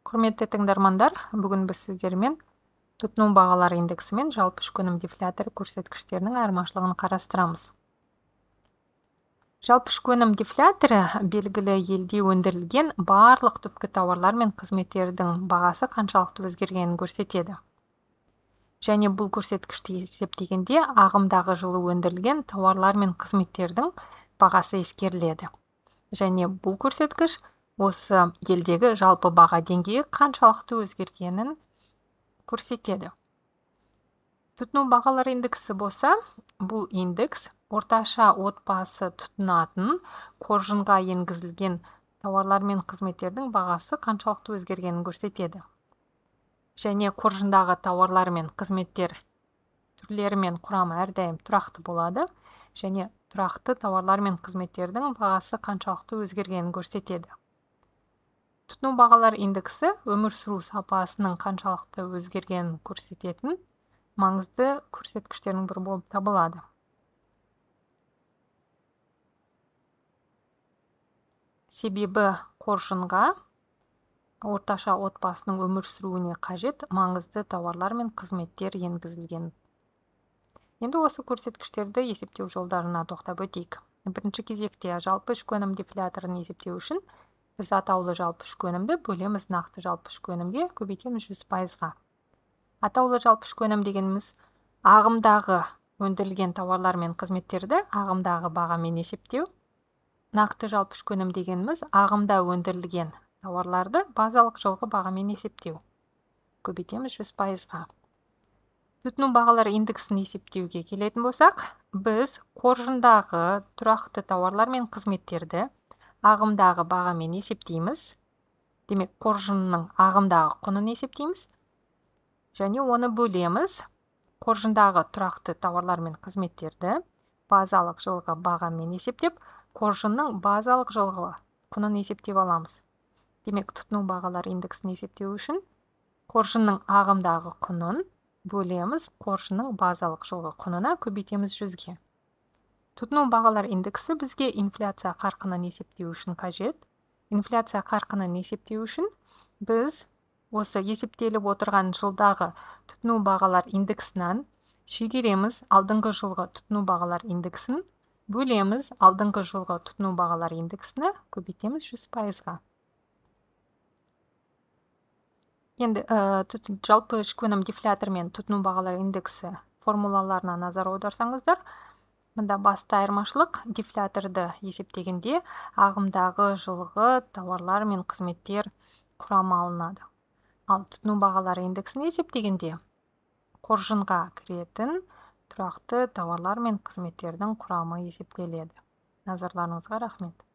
Құрметті тыңдармандар, бүгін біз сіздермен тұтыну бағалары индексі мен жалпы ішкі өнім дефляторы көрсеткіштерінің айырмашылығын қарастырамыз. Жалпы ішкі өнім дефляторы белгілі елде өндірілген барлық түпкі тауарлар мен қызметтердің бағасы қаншалықты өзгергенін көрсетеді. Және бұл көрсеткішті есептегенде ағымдағы жылы өндірілген тауарлар мен қызметтердің бағасы ескеріледі. Және бұл көрсеткіш осы елдегі жалпы баға деңгейі қаншалықты өзгергенін көрсетеді. Тұтыну бағалары индексі болса, бұл индекс орташа отбасы тұтынатын қоржынға енгізілген тауарлар мен қызметтердің бағасы қаншалықты өзгергенін көрсетеді. Және қоржындағы тауарлар мен қызметтер түрлері мен құрамы әрдайым тұрақты болады, және тұрақты тауарлар мен қызметтердің бағасы қаншалықты өзгергенін көрсетеді. Тұтыну бағалар индексі өмір сүру сапасының қаншалықты өзгергенін көрсететін маңызды көрсеткіштердің бірі болып табылады. Себебі қоржынға орташа отбасының өмір сүруіне қажет маңызды тауарлар мен қызметтер енгізілген. Енді осы көрсеткіштерді есептеу жолдарына тоқтап өтейік. Бірінші кезекте жалпы ішкі өнім дефляторын есептеу үшін біз атаулы жалпы ішкі өнімді бөлеміз нақты жалпы ішкі өнімге, көбейтеміз 100%-ға. Атаулы жалпы ішкі өнім дегеніміз ағымдағы өндірілген тауарлар мен қызметтерді ағымдағы бағамен есептеу. Нақты жалпы ішкі өнім дегеніміз ағымда өндірілген тауарларды базалық жылғы бағамен есептеу. Көбейтеміз 100%-ға. Тұтыну бағалары индексін есептеуге келетін болсақ, біз қоржындағы тұрақты тауарлар мен қызметтерді ағымдағы бағамен есептейміз. Демек, қоржынның ағымдағы құнын есептейміз. Және оны бөлеміз. Қоржындағы тұрақты тауарлар мен қызметтерді базалық жылғы бағамен есептеп, қоржынның базалық жылғы құнын есептеп аламыз. Демек, тұтыну бағалары индексін есептеу үшін қоржынның ағымдағы құнын бөлеміз қоржынның базалық жылғы құнына, көбейтеміз 100-ге. Тұтыну бағалар индексі бізге инфляция қарқынын есептеу үшін қажет. Инфляция қарқынын есептеу үшін біз осы есептеліп отырған жылдағы тұтыну бағалар индексінен шегереміз алдыңғы жылғы тұтыну бағалар индексін, бөлеміз алдыңғы жылғы тұтыну бағалар индексіне, көбейтеміз 100%-ға. Енді жалпы ішкі өнім дефляторы мен тұтыну бағалар индексі формулаларына назар аударсаңыздар, мұнда басты айырмашылық дефляторды есептегенде ағымдағы жылғы тауарлар мен қызметтер құрамы алынады. Ал тұтыну бағалары индексін есептегенде қоржынға кіретін тұрақты тауарлар мен қызметтердің құрамы есептеледі. Назарларыңызға рахмет.